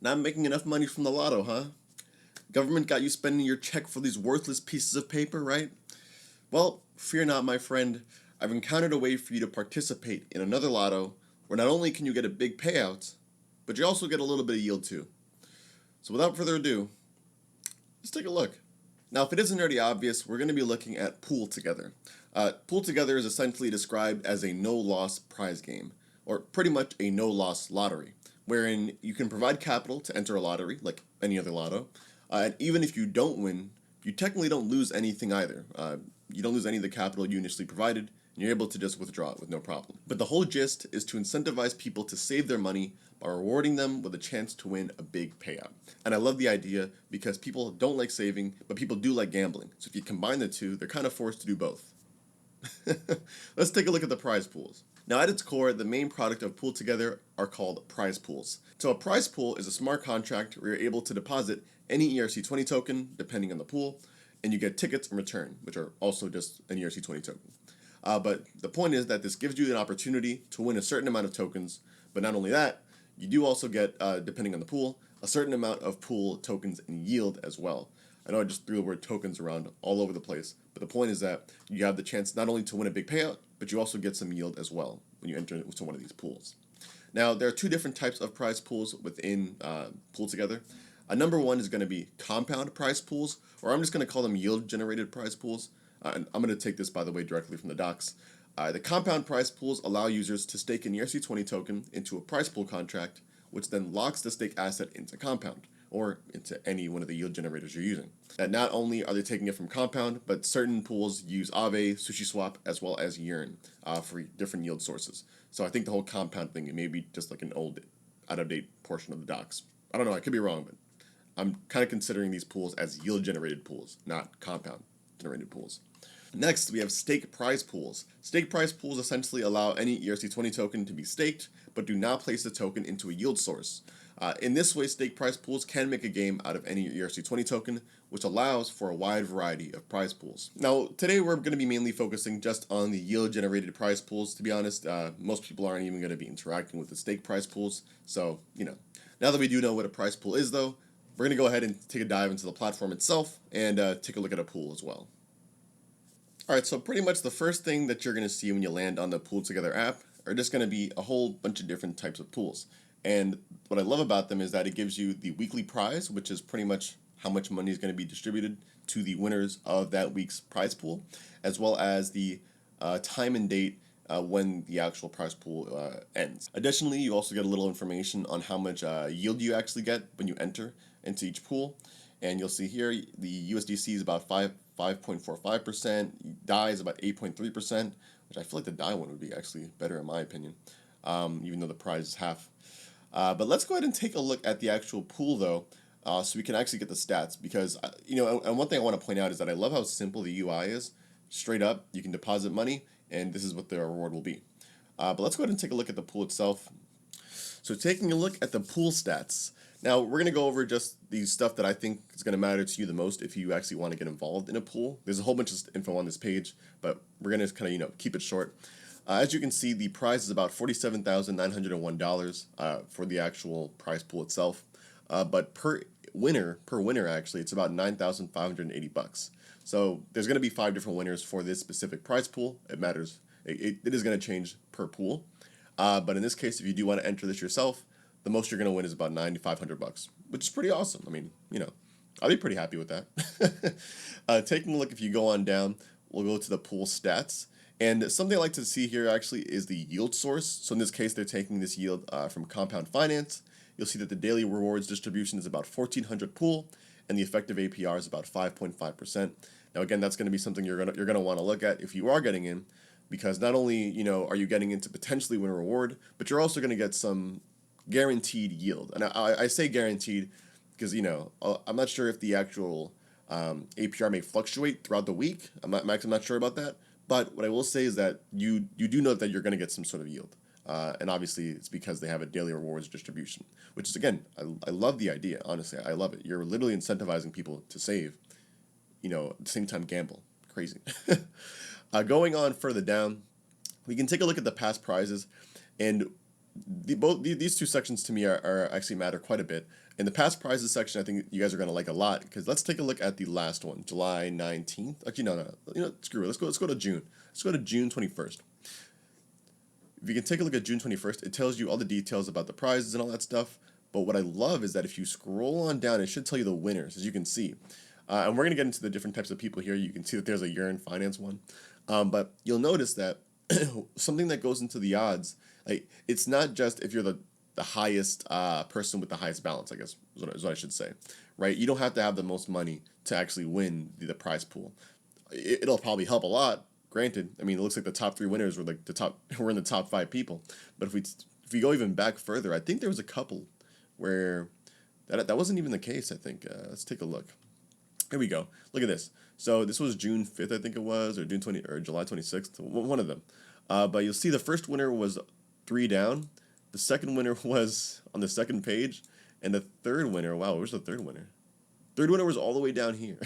Not making enough money from the lotto, huh? Government got you spending your check for these worthless pieces of paper, right? Well, fear not, my friend. I've encountered a way for you to participate in another lotto where not only can you get a big payout, but you also get a little bit of yield too. So without further ado, let's take a look. Now, if it isn't already obvious, we're going to be looking at Pool Together. Pool Together is essentially described as a no-loss prize game, or pretty much a no-loss lottery, wherein you can provide capital to enter a lottery, like any other lotto, and even if you don't win, you technically don't lose anything either. You don't lose any of the capital you initially provided, and you're able to just withdraw it with no problem. But the whole gist is to incentivize people to save their money by rewarding them with a chance to win a big payout. And I love the idea because people don't like saving, but people do like gambling. So if you combine the two, they're kind of forced to do both. Let's take a look at the prize pools. Now, at its core, the main product of Pool Together are called prize pools. So a prize pool is a smart contract where you're able to deposit any ERC20 token, depending on the pool, and you get tickets in return, which are also just an ERC20 token. But the point is that this gives you an opportunity to win a certain amount of tokens, but not only that, you do also get, depending on the pool, a certain amount of pool tokens and yield as well. I know I just threw the word tokens around all over the place, but the point is that you have the chance not only to win a big payout, but you also get some yield as well when you enter into one of these pools. Now, there are two different types of prize pools within Pool Together. Number one is going to be compound prize pools, or I'm just going to call them yield-generated prize pools. And I'm going to take this, by the way, directly from the docs. The compound prize pools allow users to stake an ERC20 token into a prize pool contract, which then locks the stake asset into compound, or into any one of the yield generators you're using. And not only are they taking it from compound, but certain pools use Aave, SushiSwap, as well as Yearn for different yield sources. So I think the whole compound thing, it may be just like an old, out-of-date portion of the docs. I don't know, I could be wrong, but I'm kind of considering these pools as yield-generated pools, not compound-generated pools. Next, we have stake prize pools. Stake prize pools essentially allow any ERC20 token to be staked, but do not place the token into a yield source. In this way, stake prize pools can make a game out of any ERC20 token, which allows for a wide variety of prize pools. Now, today we're going to be mainly focusing just on the yield-generated prize pools. To be honest, most people aren't even going to be interacting with the stake prize pools. So, now that we do know what a prize pool is, though, we're going to go ahead and take a dive into the platform itself and take a look at a pool as well. Alright, so pretty much the first thing that you're going to see when you land on the Pool Together app are just going to be a whole bunch of different types of pools. And what I love about them is that it gives you the weekly prize, which is pretty much how much money is going to be distributed to the winners of that week's prize pool, as well as the time and date when the actual prize pool ends. Additionally, you also get a little information on how much yield you actually get when you enter into each pool. And you'll see here the USDC is about 5.45%, DAI is about 8.3%, which I feel like the DAI one would be actually better in my opinion, even though the prize is half. But let's go ahead and take a look at the actual pool though, so we can actually get the stats, because and one thing I want to point out is that I love how simple the UI is. Straight up, you can deposit money, and this is what the reward will be. But let's go ahead and take a look at the pool itself. So taking a look at the pool stats. Now, we're going to go over just the stuff that I think is going to matter to you the most if you actually want to get involved in a pool. There's a whole bunch of info on this page, but we're going to kind of, keep it short. As you can see, the prize is about $47,901 for the actual prize pool itself. But per winner, actually, it's about $9,580. So there's going to be 5 different winners for this specific prize pool. It matters. It is going to change per pool. But in this case, if you do want to enter this yourself, the most you're going to win is about $9,500, which is pretty awesome. I mean, I'll be pretty happy with that. Taking a look, if you go on down, we'll go to the pool stats. And something I like to see here actually is the yield source. So in this case, they're taking this yield from Compound Finance. You'll see that the daily rewards distribution is about 1,400 pool, and the effective APR is about 5.5%. Now, again, that's going to be something you're gonna want to look at if you are getting in, because not only are you getting in to potentially win a reward, but you're also going to get some guaranteed yield. And I say guaranteed because I'm not sure if the actual APR may fluctuate throughout the week. I'm not sure about that. But what I will say is that you do know that you're going to get some sort of yield. And obviously it's because they have a daily rewards distribution, which is, again, I love the idea. Honestly, I love it. You're literally incentivizing people to save, at the same time gamble. Crazy. Going on further down, we can take a look at the past prizes, and These two sections to me are actually matter quite a bit. In the past prizes section, I think you guys are gonna like a lot because let's take a look at the last one, July 19th. Actually, no, screw it. Let's go to June. Let's go to June 21st. If you can take a look at June 21st, it tells you all the details about the prizes and all that stuff. But what I love is that if you scroll on down, it should tell you the winners, as you can see. And we're going to get into the different types of people here. You can see that there's a year in finance one. But you'll notice that something that goes into the odds, like it's not just if you're the highest person with the highest balance, I guess is what I should say, right? You don't have to have the most money to actually win the prize pool. It'll probably help a lot. Granted, I mean, it looks like the top three winners were like we're in the top five people. But if we go even back further, I think there was a couple where that wasn't even the case. I think let's take a look. Here we go. Look at this. So this was June 5th, I think it was, or July 26th, one of them. But you'll see the first winner was 3 down. The second winner was on the second page, and the third winner. Wow, where's the third winner? Third winner was all the way down here.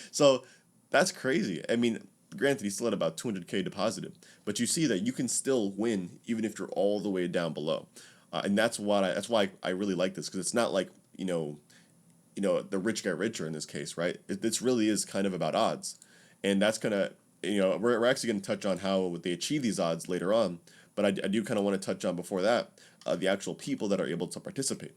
So that's crazy. I mean, granted, he still had about 200K deposited, but you see that you can still win even if you're all the way down below, and that's why I really like this, because it's not like the rich get richer in this case, right? This really is kind of about odds, and that's gonna we're actually gonna touch on how they achieve these odds later on, but I do kind of want to touch on before that the actual people that are able to participate.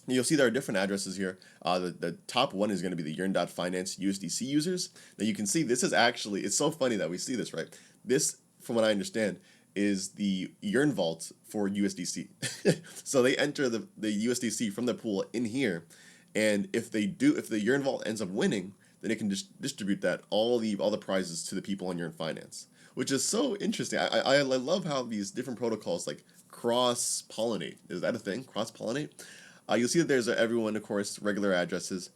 You'll see there are different addresses here. The top one is going to be the Yearn.finance USDC users. Now you can see this is actually, it's so funny that we see this, right? This, from what I understand, is the Yearn vault for USDC. So they enter the USDC from the pool in here, and if the Yearn vault ends up winning, then it can just distribute all the prizes to the people on Yearn Finance, which is so interesting. I love how these different protocols like cross-pollinate. Is that a thing? Cross-pollinate? You'll see that there's everyone, of course, regular addresses,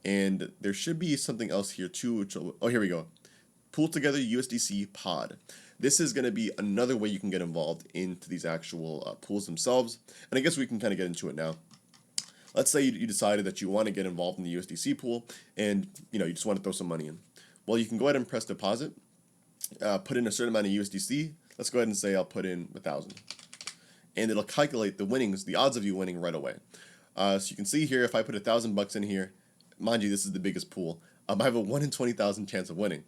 and there should be something else here too. Here we go. Pool together USDC pod. This is going to be another way you can get involved into these actual pools themselves, and I guess we can kind of get into it now. Let's say you decided that you want to get involved in the USDC pool, and you just want to throw some money in. Well, you can go ahead and press deposit, put in a certain amount of USDC. Let's go ahead and say I'll put in 1,000, and it'll calculate the winnings, the odds of you winning right away. So you can see here, if I put $1,000 in here, mind you, this is the biggest pool. I have a 1 in 20,000 chance of winning.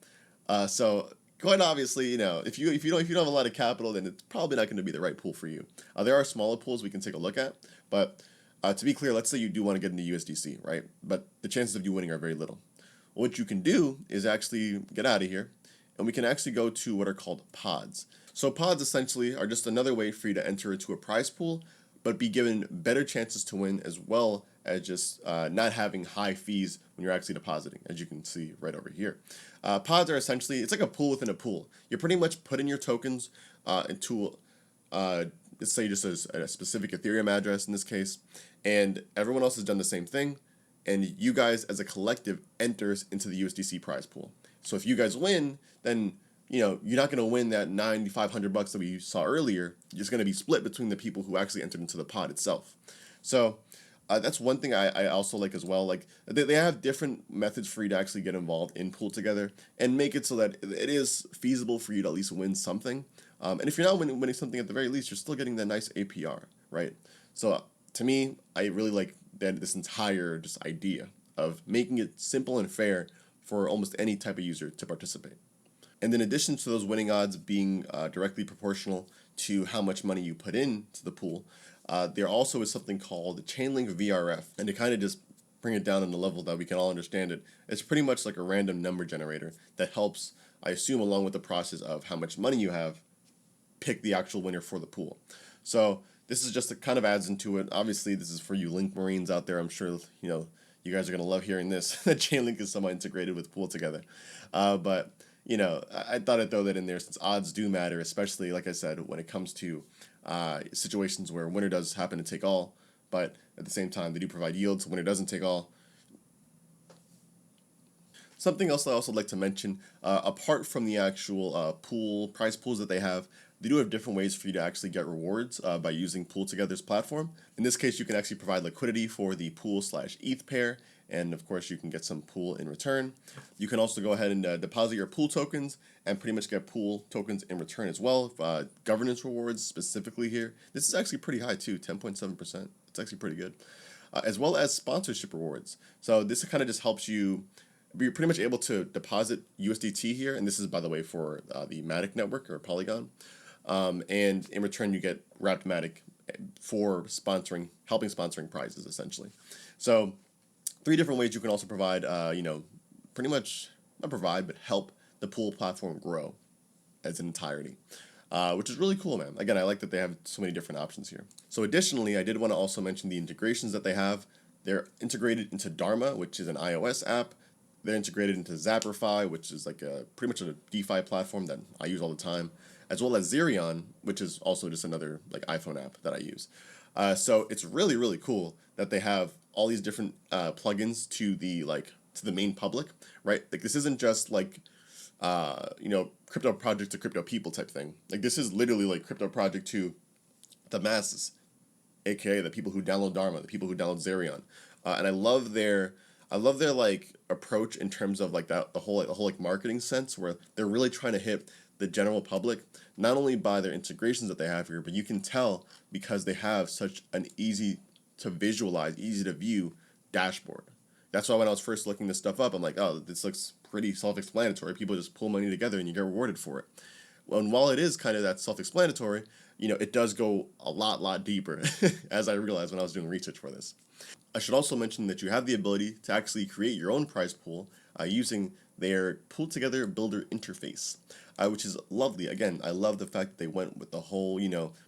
So quite obviously, if you don't have a lot of capital, then it's probably not going to be the right pool for you. There are smaller pools we can take a look at, but to be clear, let's say you do want to get into USDC, right? But the chances of you winning are very little. What you can do is actually get out of here, and we can actually go to what are called pods. So pods essentially are just another way for you to enter into a prize pool, but be given better chances to win, as well as just not having high fees when you're actually depositing, as you can see right over here. Pods are essentially, it's like a pool within a pool. You're pretty much putting your tokens into, let's say just a specific Ethereum address in this case, and everyone else has done the same thing, and you guys as a collective enters into the USDC prize pool. So if you guys win, then you're not going to win that $9,500 that we saw earlier. It's going to be split between the people who actually entered into the pod itself. So that's one thing I also like as well. Like they have different methods for you to actually get involved in pool together and make it so that it is feasible for you to at least win something. And if you're not winning something, at the very least, you're still getting that nice APR, right? So to me, I really like this entire just idea of making it simple and fair for almost any type of user to participate. And in addition to those winning odds being directly proportional to how much money you put into the pool, there also is something called the Chainlink VRF. And to kind of just bring it down on the level that we can all understand it, it's pretty much like a random number generator that helps, I assume, along with the process of how much money you have, pick the actual winner for the pool. So this is just, it kind of adds into it. Obviously, this is for you Link Marines out there. I'm sure, you guys are going to love hearing this. That Chainlink is somehow integrated with pool together. But I thought I'd throw that in there since odds do matter, especially, like I said, when it comes to situations where winner does happen to take all, but at the same time, they do provide yields. Winner doesn't take all. Something else I also like to mention, apart from the actual prize pools that they have do have different ways for you to actually get rewards by using Pool Together's platform. In this case, you can actually provide liquidity for the pool/ETH pair, and of course you can get some pool in return. You can also go ahead and deposit your pool tokens and pretty much get pool tokens in return as well. Governance rewards specifically here. This is actually pretty high too, 10.7%. It's actually pretty good. As well as sponsorship rewards. So this kind of just helps you. You're pretty much able to deposit USDT here, and this is, by the way, for the Matic network or Polygon. And in return, you get wrapped Matic for helping sponsoring prizes, essentially. So 3 different ways you can also provide, pretty much, not provide, but help the pool platform grow as an entirety. Which is really cool, man. Again, I like that they have so many different options here. So additionally, I did want to also mention the integrations that they have. They're integrated into Dharma, which is an iOS app. They're integrated into Zappify, which is like pretty much a DeFi platform that I use all the time, as well as Zerion, which is also just another like iPhone app that I use. So it's really, really cool that they have all these different plugins to the main public, right? Like this isn't just like crypto project to crypto people type thing. Like this is literally like crypto project to the masses, aka the people who download Dharma, the people who download Zerion, and I love their like approach in terms of like the whole like marketing sense, where they're really trying to hit the general public, not only by their integrations that they have here, but you can tell because they have such an easy to visualize, easy to view dashboard. That's why when I was first looking this stuff up, I'm like, oh, this looks pretty self-explanatory. People just pull money together and you get rewarded for it. Well, and while it is kind of that self-explanatory, it does go a lot deeper, as I realized when I was doing research for this. I should also mention that you have the ability to actually create your own prize pool using their Pool Together Builder interface, which is lovely. Again, I love the fact that they went with the whole,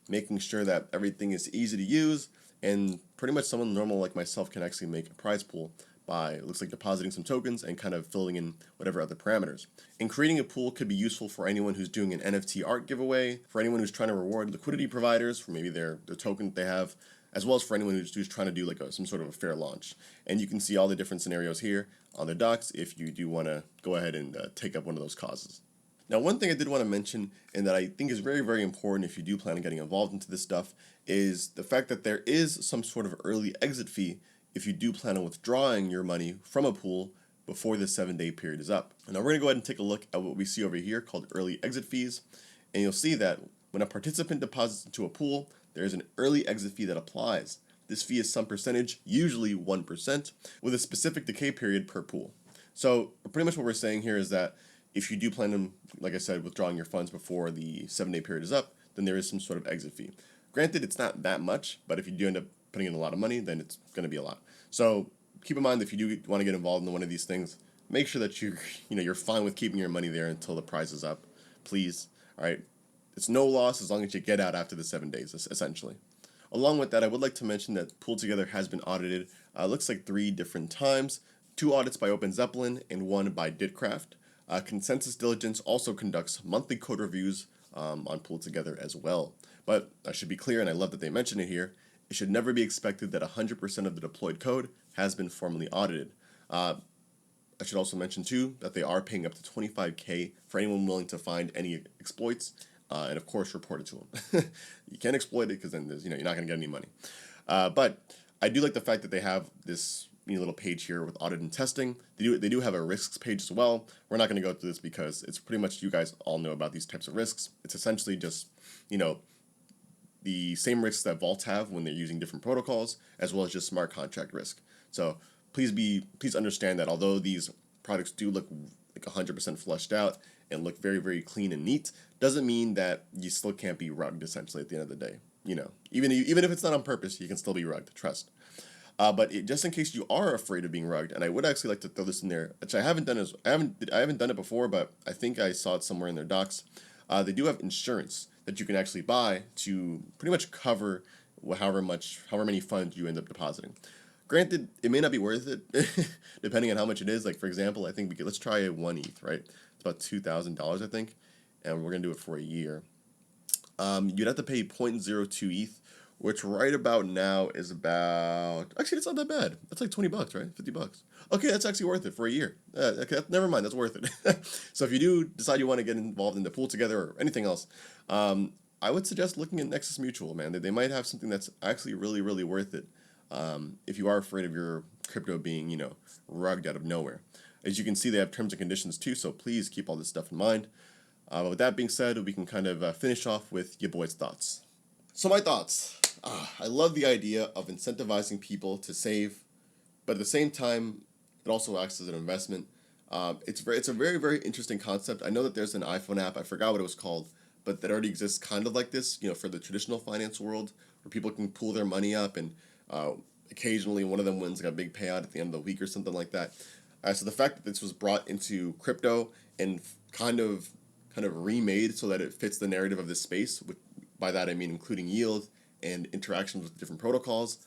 making sure that everything is easy to use, and pretty much someone normal like myself can actually make a prize pool by, it looks like, depositing some tokens and kind of filling in whatever other parameters. And creating a pool could be useful for anyone who's doing an NFT art giveaway, for anyone who's trying to reward liquidity providers for maybe their token that they have, as well as for anyone who's trying to do like some sort of a fair launch. And you can see all the different scenarios here on their docs if you do want to go ahead and take up one of those causes. Now, one thing I did want to mention, and that I think is very, very important if you do plan on getting involved into this stuff, is the fact that there is some sort of early exit fee if you do plan on withdrawing your money from a pool before the 7-day period is up. And now we're going to go ahead and take a look at what we see over here called early exit fees. And you'll see that when a participant deposits into a pool, there is an early exit fee that applies. This fee is some percentage, usually 1%, with a specific decay period per pool. So pretty much what we're saying here is that if you do plan on, like I said, withdrawing your funds before the 7-day period is up, then there is some sort of exit fee. Granted, it's not that much, but if you do end up putting in a lot of money, then it's going to be a lot. So keep in mind that if you do want to get involved in one of these things, make sure that you're fine with keeping your money there until the price is up, please. All right, it's no loss as long as you get out after the 7 days, essentially. Along with that, I would like to mention that Pool Together has been audited. Looks like 3 different times: 2 audits by Open Zeppelin and 1 by Didcraft. Consensus Diligence also conducts monthly code reviews on Pool Together as well. But I should be clear, and I love that they mention it here, it should never be expected that 100% of the deployed code has been formally audited. I should also mention, too, that they are paying up to $25K for anyone willing to find any exploits, and, of course, report it to them. You can't exploit it because then you're not going to get any money. But I do like the fact that they have this little page here with audit and testing. They do have a risks page as well. We're not going to go through this because it's pretty much, you guys all know about these types of risks. It's essentially just, the same risks that vaults have when they're using different protocols, as well as just smart contract risk. So please understand that although these products do look like 100% fleshed out and look very, very clean and neat, doesn't mean that you still can't be rugged, essentially, at the end of the day. Even if it's not on purpose, you can still be rugged, trust. But just in case you are afraid of being rugged, and I would actually like to throw this in there, which I haven't done it before, but I think I saw it somewhere in their docs. They do have insurance that you can actually buy to pretty much cover however many funds you end up depositing. Granted, it may not be worth it, depending on how much it is. Like, for example, I think let's try a 1 ETH, right? It's about $2,000, I think, and we're going to do it for a year. You'd have to pay 0.02 ETH, which right about now is about, actually, it's not that bad. That's like $20, right? $50. Okay, that's actually worth it for a year. Okay, never mind, that's worth it. So if you do decide you want to get involved in the Pool Together or anything else, I would suggest looking at Nexus Mutual, man. They might have something that's actually really, really worth it. If you are afraid of your crypto being, rugged out of nowhere. As you can see, they have terms and conditions too, so please keep all this stuff in mind. But with that being said, we can kind of finish off with your boy's thoughts. So my thoughts. I love the idea of incentivizing people to save, but at the same time, it also acts as an investment. It's a very, very interesting concept. I know that there's an iPhone app, I forgot what it was called, but that already exists kind of like this, for the traditional finance world, where people can pool their money up and occasionally one of them wins like a big payout at the end of the week or something like that. So the fact that this was brought into crypto and kind of remade so that it fits the narrative of this space, which, by that I mean including yield and interactions with different protocols,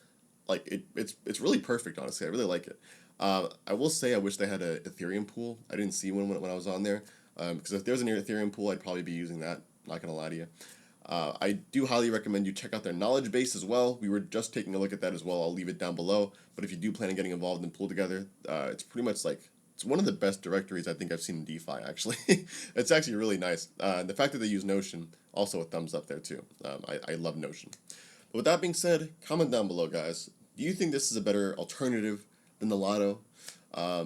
like it's really perfect, honestly. I really like it. I will say I wish they had a Ethereum pool. I didn't see one when I was on there, because if there's an Ethereum pool, I'd probably be using that. Not gonna lie to you. I do highly recommend you check out their knowledge base as well. We were just taking a look at that as well. I'll leave it down below. But if you do plan on getting involved in Pool Together, it's pretty much like, it's one of the best directories I think I've seen in DeFi, actually. It's actually really nice. The fact that they use Notion, also a thumbs up there too. I love Notion. But with that being said, comment down below, guys. Do you think this is a better alternative than the Lotto? I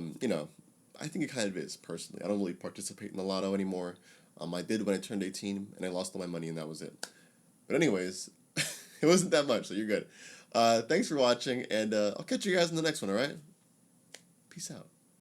think it kind of is, personally. I don't really participate in the Lotto anymore. I did when I turned 18, and I lost all my money, and that was it. But anyways, it wasn't that much, so you're good. Thanks for watching, and I'll catch you guys in the next one, alright? Peace out.